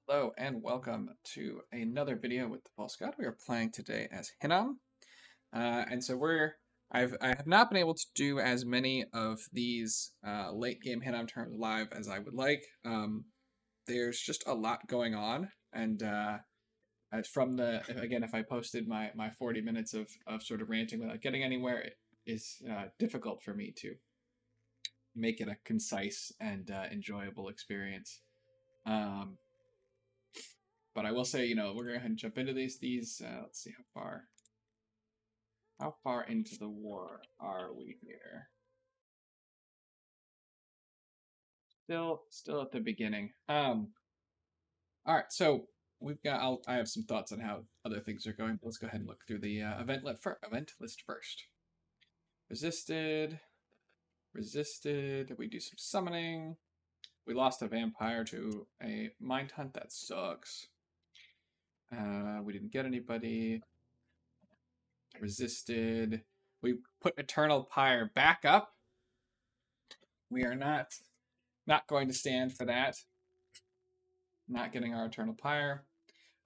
Hello and welcome to another video with the False God. We are playing today as Hinnom, and so I have not been able to do as many of these late game Hinnom terms live as I would like. There's just a lot going on, and from the again, if I posted my 40 minutes of sort of ranting without getting anywhere, it is difficult for me to make it a concise and enjoyable experience. Um, But I will say, we're going to go ahead and jump into these. Let's see how far into the war are we here? Still at the beginning. All right, so I have some thoughts on how other things are going. Let's go ahead and look through the event list first. Resisted. We do some summoning. We lost a vampire to a mind hunt. That sucks. We didn't get anybody. Resisted. We put Eternal Pyre back up. We are not going to stand for that. Not getting our Eternal Pyre.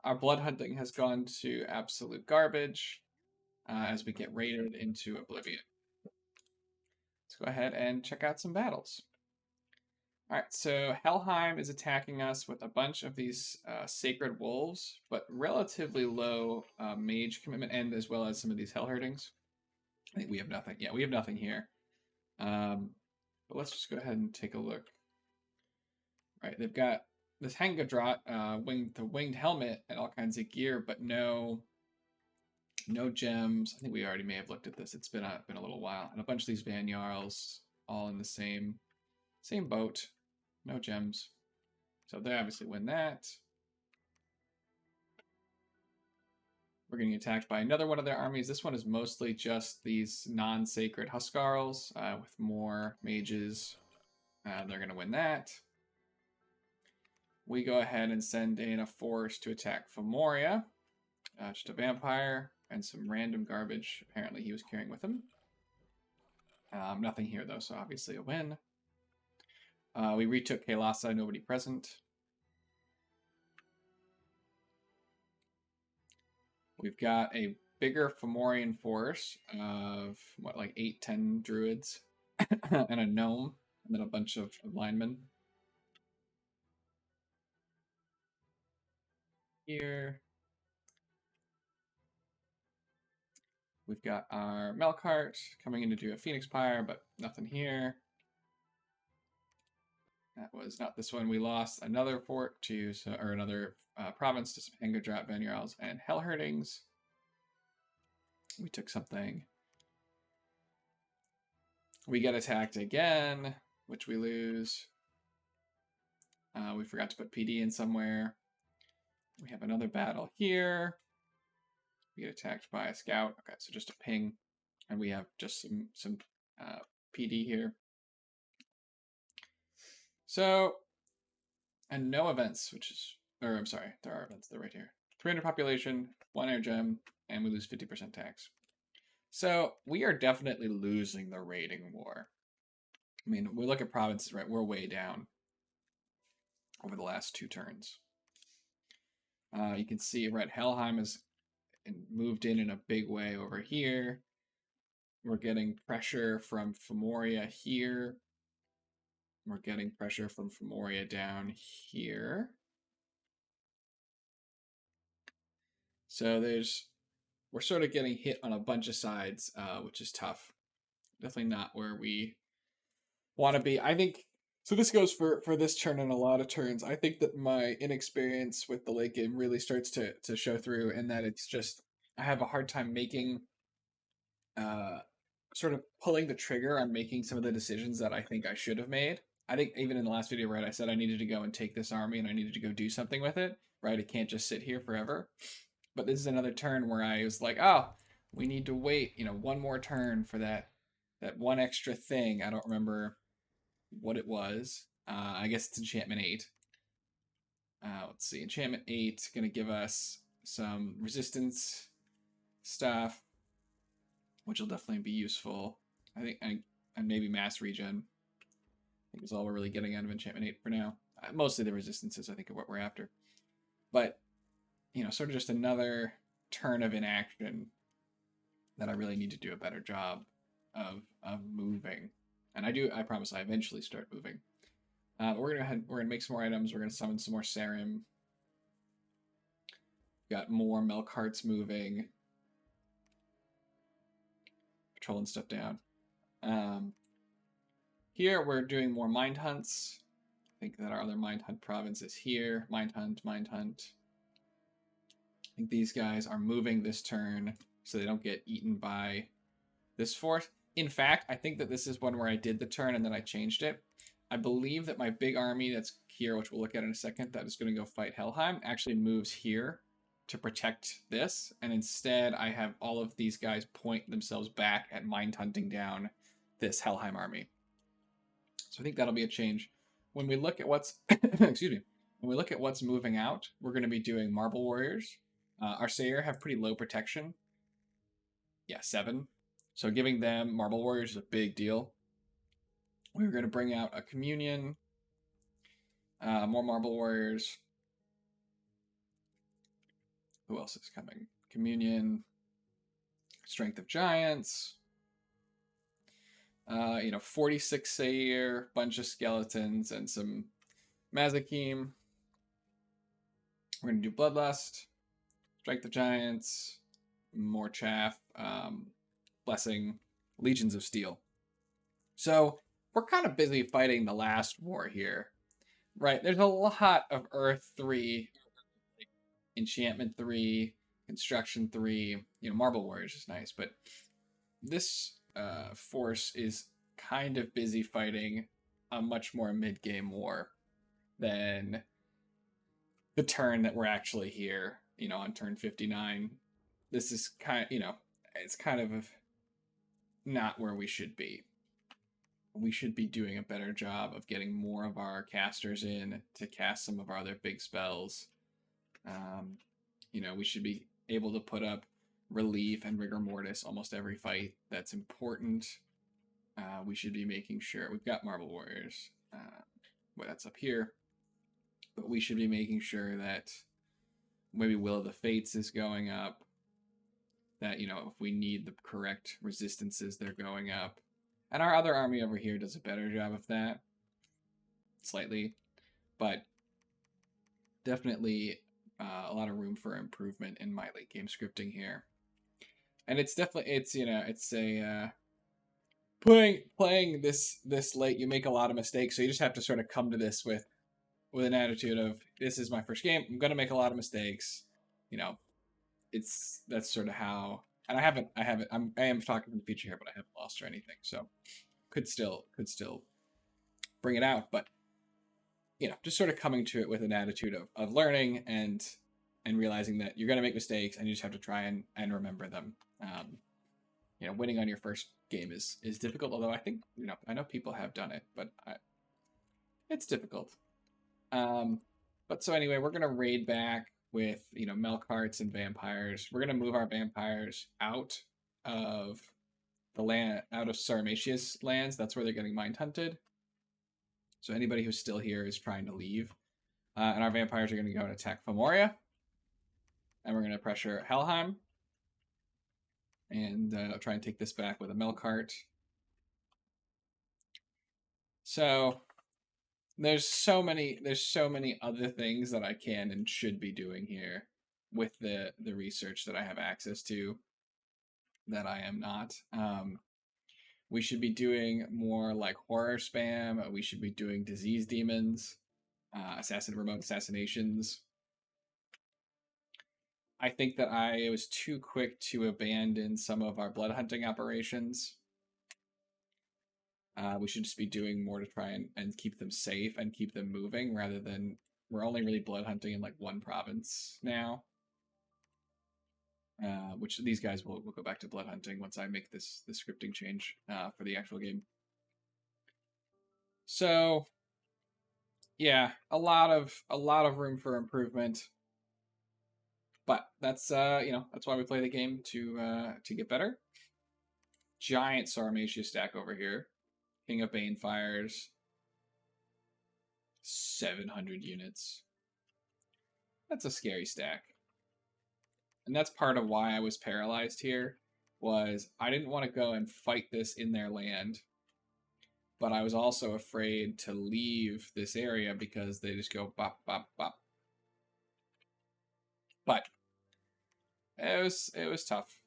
Our blood hunting has gone to absolute garbage as we get raided into oblivion. Let's go ahead and check out some battles. All right, so Helheim is attacking us with a bunch of these sacred wolves, but relatively low mage commitment, and as well as some of these hell herdings. I think we have nothing. Yeah, we have nothing here. But let's just go ahead and take a look. Right, they've got this Hangadrat, the winged helmet and all kinds of gear, but no gems. I think we already may have looked at this. It's been a little while, and a bunch of these Van Jarls all in the same boat. No gems, so they obviously win that. We're getting attacked by another one of their armies. This one is mostly just these non-sacred Huskarls with more mages. They're going to win that. We go ahead and send in a force to attack Femoria. Just a vampire and some random garbage apparently he was carrying with him. Nothing here though, so obviously a win. We retook Kailasa, nobody present. We've got a bigger Fomorian force of, like 8-10 druids and a gnome, and then a bunch of linemen. Here. We've got our Melkart coming in to do a Phoenix Pyre, but nothing here. That was not this one. We lost another fort to, or another province to some Hangadrat, Van Jarls, and Hell Herdings. We took something. We get attacked again, which we lose. We forgot to put PD in somewhere. We have another battle here. We get attacked by a scout. Okay, so just a ping, and we have just some PD here. So, and no events, I'm sorry, there are events. They're right here. 300 population, 1 air gem, and we lose 50% tax. So we are definitely losing the raiding war. I mean, we look at provinces, right? We're way down over the last 2 turns. You can see, right, Helheim has moved in a big way over here. We're getting pressure from Femoria here. We're getting pressure from Femoria down here. So we're sort of getting hit on a bunch of sides, which is tough. Definitely not where we want to be. I think so. This goes for this turn and a lot of turns. I think that my inexperience with the late game really starts to show through, and that it's just I have a hard time making, sort of pulling the trigger on making some of the decisions that I think I should have made. I think even in the last video, right, I said I needed to go and take this army and I needed to go do something with it, right? It can't just sit here forever. But this is another turn where I was like, oh, we need to wait, one more turn for that one extra thing. I don't remember what it was. I guess it's enchantment 8. Let's see, enchantment 8 going to give us some resistance stuff, which will definitely be useful. I think, and maybe mass regen. I think is all we're really getting out of enchantment 8 for now. Mostly the resistances, I think, are what we're after. But, you know, sort of just another turn of inaction that I really need to do a better job of moving. And I promise I eventually start moving. We're gonna make some more items. We're gonna summon some more serum. Got more milk hearts moving. Patrolling stuff down. Here we're doing more mind hunts. I think that our other mind hunt province is here. Mind hunt, mind hunt. I think these guys are moving this turn so they don't get eaten by this force. In fact, I think that this is one where I did the turn and then I changed it. I believe that my big army that's here, which we'll look at in a second, that is going to go fight Helheim, actually moves here to protect this. And instead, I have all of these guys point themselves back at mind hunting down this Helheim army. So I think that'll be a change. When we look at what's, excuse me, when we look at what's moving out, we're going to be doing Marble Warriors. Our Sayer have pretty low protection. Yeah, 7. So giving them Marble Warriors is a big deal. We're going to bring out a Communion, more Marble Warriors. Who else is coming? Communion, Strength of Giants. 46 Sayer, bunch of skeletons, and some Mazakim. We're going to do Bloodlust, Strength of Giants, more Chaff, Blessing, Legions of Steel. So we're kind of busy fighting the last war here, right? There's a lot of Earth 3, Enchantment 3, Construction 3. Marble Warriors is nice, but this force is kind of busy fighting a much more mid-game war than the turn that we're actually here, on turn 59. This is it's kind of not where we should be. We should be doing a better job of getting more of our casters in to cast some of our other big spells. We should be able to put up relief and rigor mortis almost every fight that's important. We should be making sure we've got Marble Warriors. That's up here, but we should be making sure that maybe Will of the Fates is going up. That if we need the correct resistances, they're going up. And our other army over here does a better job of that, slightly, but definitely a lot of room for improvement in my late game scripting here. And it's definitely playing this late, you make a lot of mistakes, so you just have to sort of come to this with an attitude of, this is my first game, I'm gonna make a lot of mistakes. That's sort of how. And I am talking from the future here, but I haven't lost or anything, so could still bring it out. But just sort of coming to it with an attitude of learning and realizing that you're going to make mistakes and you just have to try and remember them. Winning on your first game is difficult, although I think I know people have done it, but it's difficult. But so anyway, we're going to raid back with Melkarts and vampires. We're going to move our vampires out of the land, out of Sarmatia's lands. That's where they're getting mind hunted. So anybody who's still here is trying to leave. And our vampires are going to go and attack Fomoria. And we're going to pressure Helheim. And I'll try and take this back with a Melkart. So there's so many other things that I can and should be doing here with the research that I have access to that I am not. We should be doing more like horror spam. We should be doing disease demons, remote assassinations. I think that I was too quick to abandon some of our blood hunting operations. We should just be doing more to try and keep them safe and keep them moving, rather than we're only really blood hunting in like one province now. Which these guys will go back to blood hunting once I make this scripting change for the actual game. So yeah, a lot of room for improvement. But that's that's why we play the game, to get better. Giant Sarmatia stack over here. King of Banefires. 700 units. That's a scary stack. And that's part of why I was paralyzed here, was I didn't want to go and fight this in their land, but I was also afraid to leave this area because they just go bop, bop, bop. But it was tough.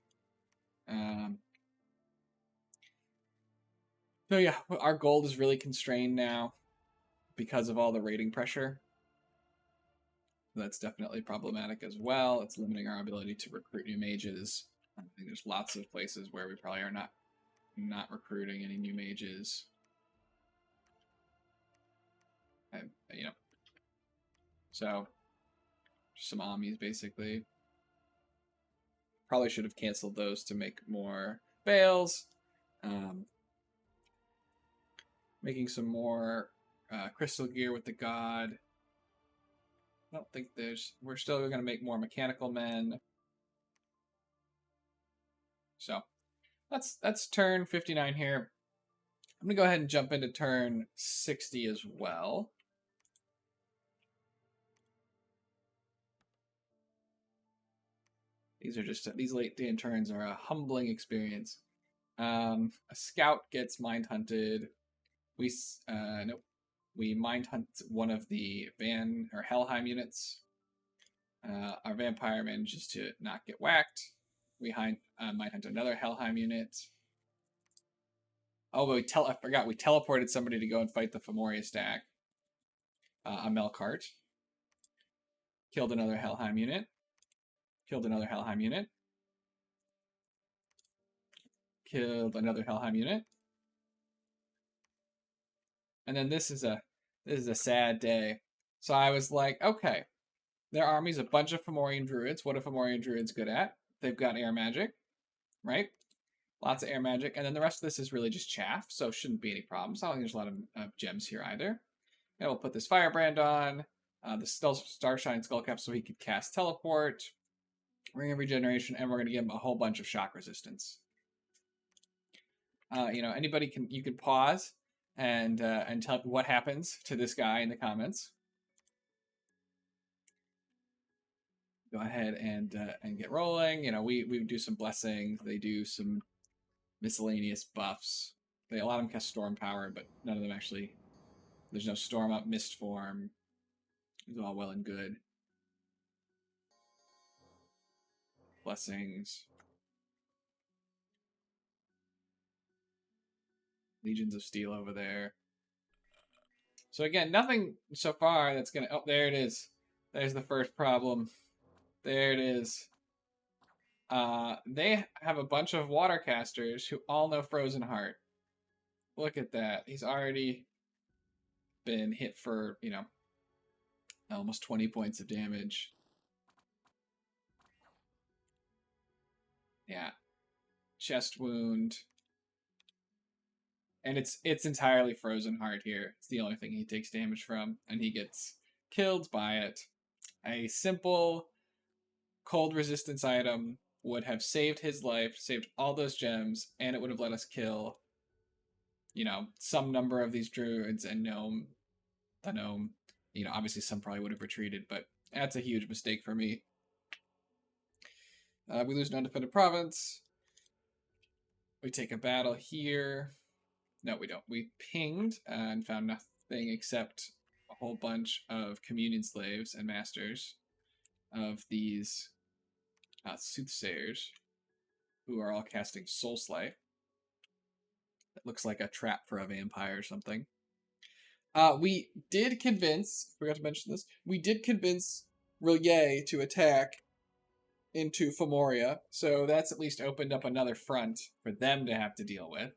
So yeah, our gold is really constrained now because of all the rating pressure. That's definitely problematic as well. It's limiting our ability to recruit new mages. I think there's lots of places where we probably are not recruiting any new mages. You know, so some Amis basically. Probably should have canceled those to make more bales. Making some more crystal gear with the god. I don't think we're still going to make more mechanical men. So that's turn 59 here. I'm going to go ahead and jump into turn 60 as well. These late game turns are a humbling experience. A scout gets mind hunted. We mind hunt one of the Van or Helheim units. Our vampire manages to not get whacked. We mind hunt another Helheim unit. Oh, I forgot. We teleported somebody to go and fight the Femoria stack. A Melkart. Killed another Helheim unit. Killed another Helheim unit. Killed another Helheim unit. And then this is a sad day. So I was like, okay, their army's a bunch of Fomorian druids. What are Fomorian druids good at? They've got air magic, right? Lots of air magic. And then the rest of this is really just chaff, so shouldn't be any problems. I don't think there's a lot of gems here either. And we'll put this Firebrand on, the Starshine Skullcap so he could cast Teleport, Ring of Regeneration, and we're going to give him a whole bunch of shock resistance. Anybody you can pause and tell what happens to this guy in the comments. Go ahead and get rolling. We do some blessings. They do some miscellaneous buffs. A lot of them cast storm power, but none of them actually. There's no storm up, mist form. It's all well and good. Blessings. Legions of Steel over there. So again, nothing so far that's gonna. Oh, there it is. There's the first problem. There it is. They have a bunch of water casters who all know Frozen Heart. Look at that. He's already been hit for, almost 20 points of damage. Yeah. Chest wound. And it's entirely Frozen Heart here. It's the only thing he takes damage from, and he gets killed by it. A simple cold resistance item would have saved his life, saved all those gems, and it would have let us kill, some number of these druids and the gnome. Obviously some probably would have retreated, but that's a huge mistake for me. We lose an undefended province. We take a battle here. No, we don't. We pinged and found nothing except a whole bunch of communion slaves and masters of these soothsayers who are all casting Soul Slay. It looks like a trap for a vampire or something. We did convince, forgot to mention this, we did convince Rillier to attack into Femoria, so that's at least opened up another front for them to have to deal with.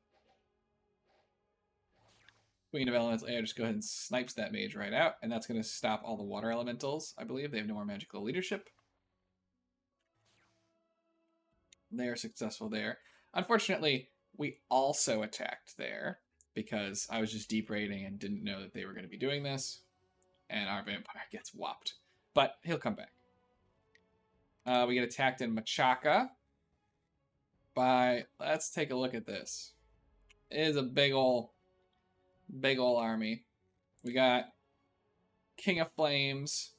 Queen of Elemental Air just go ahead and snipes that mage right out, and that's going to stop all the water elementals, I believe. They have no more magical leadership. They are successful there. Unfortunately, we also attacked there because I was just deep raiding and didn't know that they were going to be doing this, and our vampire gets whopped. But he'll come back. We get attacked in Machaca by... Let's take a look at this. It is a big ol' army. We got King of Flames,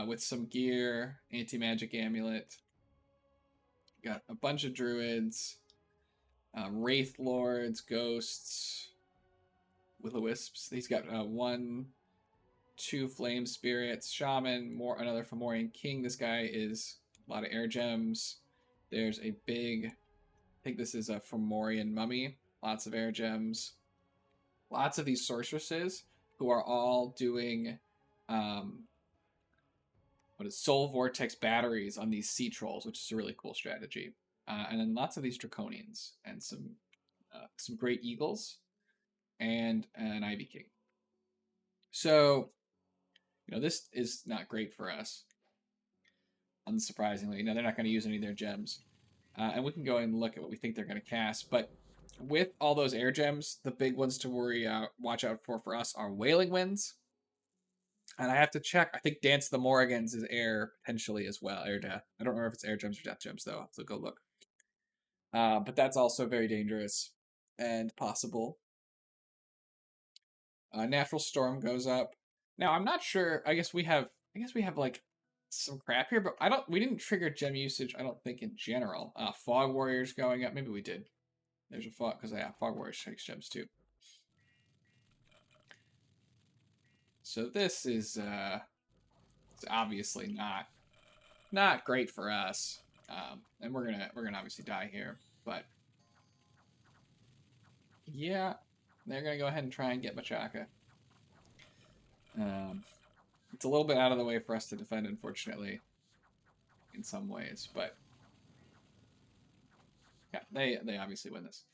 with some gear, anti-magic amulet. Got a bunch of druids, wraith lords, ghosts, will-o-wisps. He's got 1, 2 flame spirits, shaman, another Fomorian king. This guy is a lot of air gems. There's a big, I think this is a Fomorian mummy. Lots of air gems. Lots of these sorceresses who are all doing soul vortex batteries on these sea trolls, which is a really cool strategy. And then lots of these draconians and some great eagles and an ivy king. So, this is not great for us. Unsurprisingly, they're not going to use any of their gems. And we can go and look at what we think they're going to cast. But with all those air gems, the big ones to watch out for us are Wailing Winds. And I have to check. I think Dance of the Morrigans is air potentially as well. Air death. I don't know if it's air gems or death gems though. So go look. But that's also very dangerous and possible. Natural Storm goes up. Now I'm not sure. I guess we have like some crap here, but we didn't trigger gem usage. I don't think in general. Fog Warriors going up. Maybe we did. There's a fog because Fog Warriors takes gems too. So this is it's obviously not great for us, and we're gonna obviously die here. But yeah, they're gonna go ahead and try and get Machaka. It's a little bit out of the way for us to defend, unfortunately, in some ways. But yeah, they obviously win this.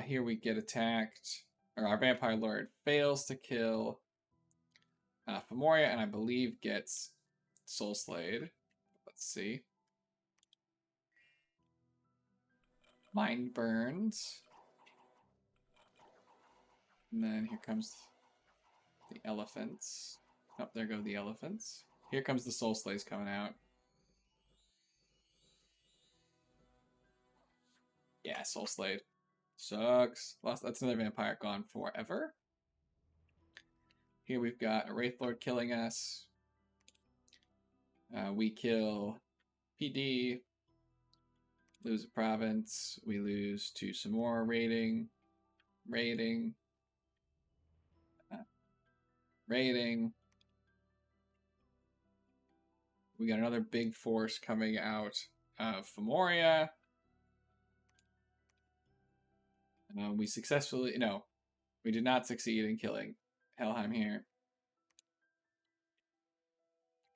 Here we get attacked, or our Vampire Lord fails to kill Fomoria, and I believe gets Soul Slayed. Let's see. Mind Burns. And then here comes the elephants. Oh, there go the elephants. Here comes the Soul Slays coming out. Yeah, Soul Slayed. Sucks. That's another vampire gone forever. Here we've got a Wraith Lord killing us. We kill PD. Lose a province. We lose to some more raiding. Raiding. We got another big force coming out of Fomoria. We successfully... No, we did not succeed in killing Helheim here.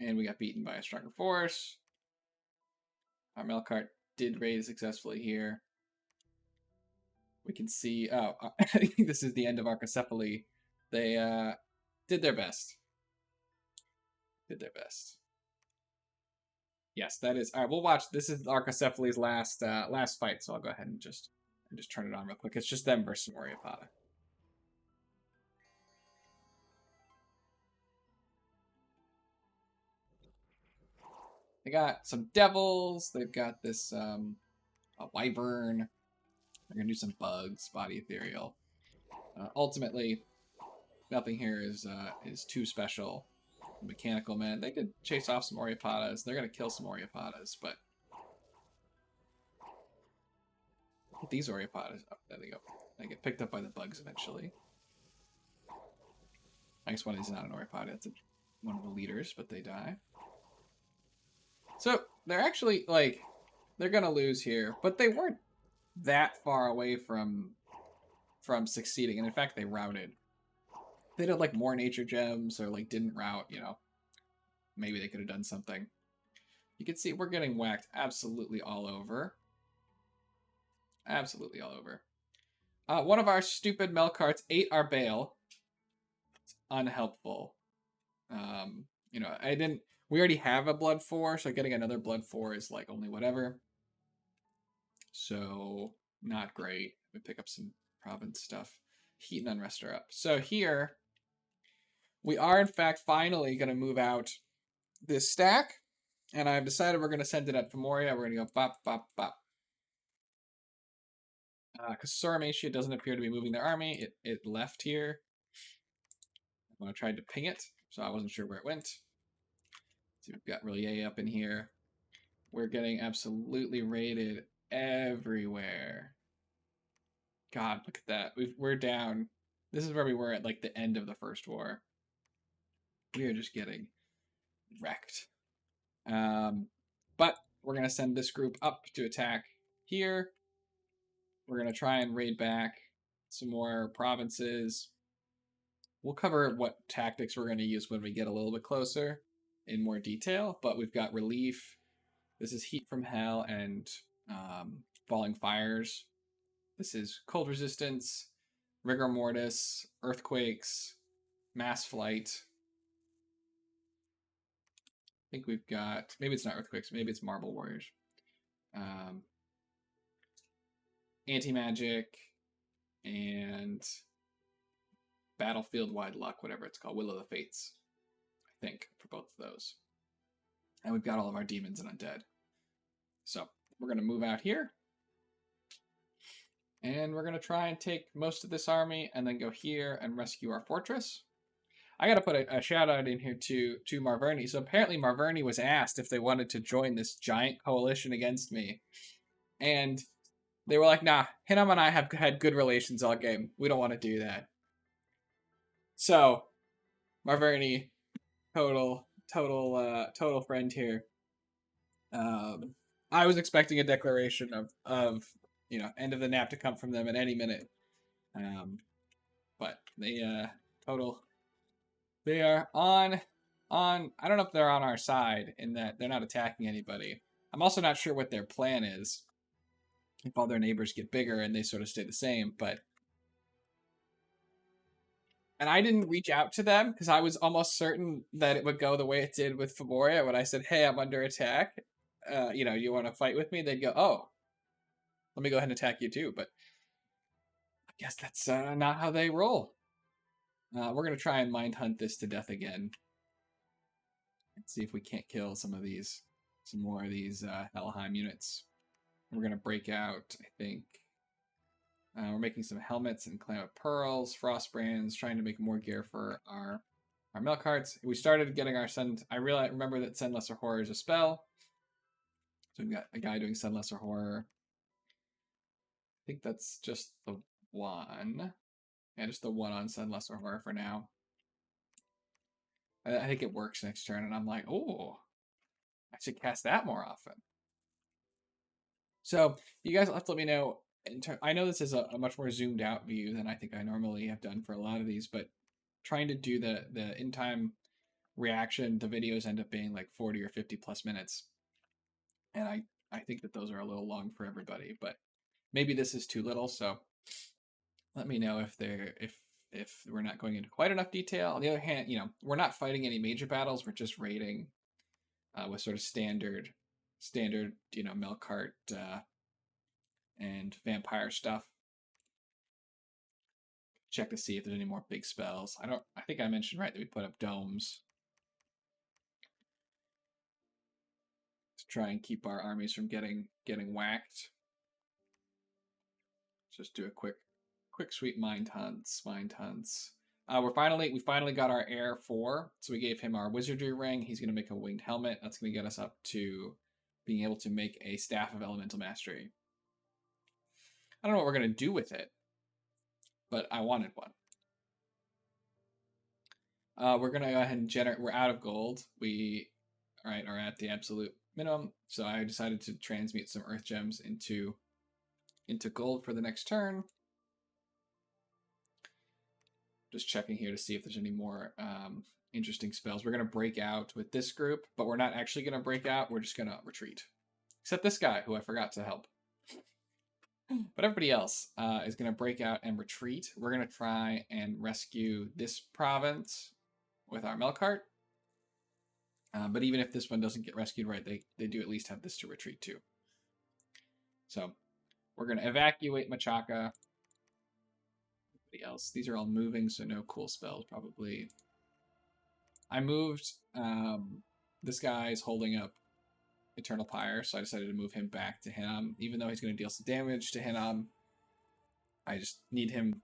And we got beaten by a stronger force. Our Melkart did raid successfully here. We can see... Oh, I think this is the end of Archaecephaly. They did their best. Yes, that is... All right, we'll watch. This is Archaecephaly's last fight, so I'll go ahead and just turn it on real quick. It's just them versus Moriopada. They got some devils. They've got this a wyvern. They're gonna do some bugs, body ethereal. Ultimately, nothing here is too special. Mechanical men. They could chase off some Oriopadas. They're gonna kill some Oriopadas, but these Oriopadas. Oh, there they go. They get picked up by the bugs eventually. I guess one of these is not an Oriopada. It's one of the leaders, but they die. So they're actually like they're gonna lose here, but they weren't that far away from succeeding, and in fact they routed. They did like more nature gems or like didn't route, maybe they could have done something. You can see we're getting whacked absolutely all over. Absolutely all over. One of our stupid Melkarts ate our bale. It's unhelpful. We already have a blood 4, so getting another blood 4 is like only whatever. So not great. We pick up some province stuff. Heat and Unrest are up. So here, we are in fact finally going to move out this stack. And I've decided we're going to send it at Fomoria. We're going to go bop, bop, bop. Because Soramatia doesn't appear to be moving their army. It left here when I tried to ping it, so I wasn't sure where it went. So we've got Relier up in here. We're getting absolutely raided everywhere. God, look at that. We're down. This is where we were at like the end of the first war. We are just getting wrecked. But we're going to send this group up to attack here. We're going to try and raid back some more provinces. We'll cover what tactics we're going to use when we get a little bit closer in more detail, but we've got relief. This is heat from hell and falling fires. This is cold resistance, rigor mortis, earthquakes, mass flight. I think we've got, maybe it's not earthquakes, maybe it's marble warriors. Anti-magic and battlefield-wide luck, whatever it's called, Will of the Fates, I think, for both of those. And we've got all of our demons and undead. So we're going to move out here. And we're going to try and take most of this army and then go here and rescue our fortress. I got to put a shout out in here to Marverni. So apparently Marverni was asked if they wanted to join this giant coalition against me. And they were like, nah, Hinnom and I have had good relations all game. We don't want to do that. So, Marverni, total friend here. I was expecting a declaration of end of the nap to come from them at any minute. But they they are on I don't know if they're on our side in that they're not attacking anybody. I'm also not sure what their plan is. If all their neighbors get bigger and they sort of stay the same, and I didn't reach out to them because I was almost certain that it would go the way it did with Faboria when I said, hey, I'm under attack. You want to fight with me? They'd go, oh, let me go ahead and attack you too. But I guess that's not how they roll. We're going to try and mind hunt this to death again. Let's see if we can't kill some more of these Helheim units. We're going to break out, I think. We're making some helmets and Clam of Pearls, frost brands, trying to make more gear for our milk carts. We started getting our Send. I remember that Send Lesser Horror is a spell. So we've got a guy doing Send Lesser Horror. I think that's just the one. Yeah, just the one on Send Lesser Horror for now. I think it works next turn, and I'm like, oh, I should cast that more often. So you guys will have to let me know. I know this is a much more zoomed out view than I think I normally have done for a lot of these, but trying to do the in-time reaction, the videos end up being like 40 or 50 plus minutes. And I think that those are a little long for everybody, but maybe this is too little. So let me know if we're not going into quite enough detail. On the other hand, we're not fighting any major battles. We're just raiding with sort of standard, Melkart and vampire stuff. Check to see if there's any more big spells. I think I mentioned right that we put up domes to try and keep our armies from getting whacked. Just do a quick sweep mind hunts. We finally got our heir 4, so we gave him our wizardry ring. He's going to make a winged helmet. That's going to get us up to being able to make a staff of elemental mastery. I don't know what we're going to do with it, but I wanted one. We're going to go ahead and generate. We're out of gold. We are at the absolute minimum, so I decided to transmute some earth gems into gold for the next turn. Just checking here to see if there's any more interesting spells. We're going to break out with this group, but we're not actually going to break out. We're just going to retreat. Except this guy, who I forgot to help. But everybody else is going to break out and retreat. We're going to try and rescue this province with our Melkart. But even if this one doesn't get rescued right, they do at least have this to retreat to. So we're going to evacuate Machaka. Else. These are all moving, so no cool spells probably. I moved. This guy is holding up Eternal Pyre, so I decided to move him back to Hinnom. Even though he's going to deal some damage to Hinnom, I just need him.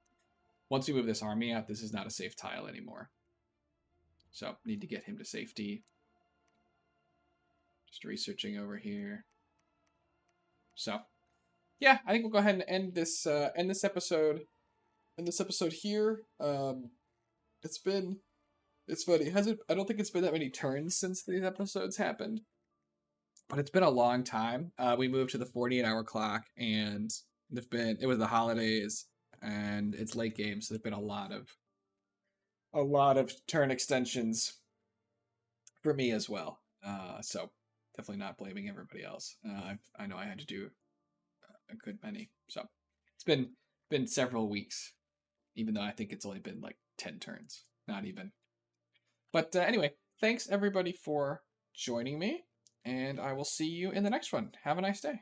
Once we move this army out, this is not a safe tile anymore. So need to get him to safety. Just researching over here. So, yeah, I think we'll go ahead and end this episode. End this episode here. It's funny. I don't think it's been that many turns since these episodes happened, but it's been a long time. We moved to the 48-hour clock, and it was the holidays, and it's late game, so there've been a lot of turn extensions for me as well. So definitely not blaming everybody else. I know I had to do a good many. So it's been several weeks, even though I think it's only been like 10 turns, not even. But anyway, thanks everybody for joining me, and I will see you in the next one. Have a nice day.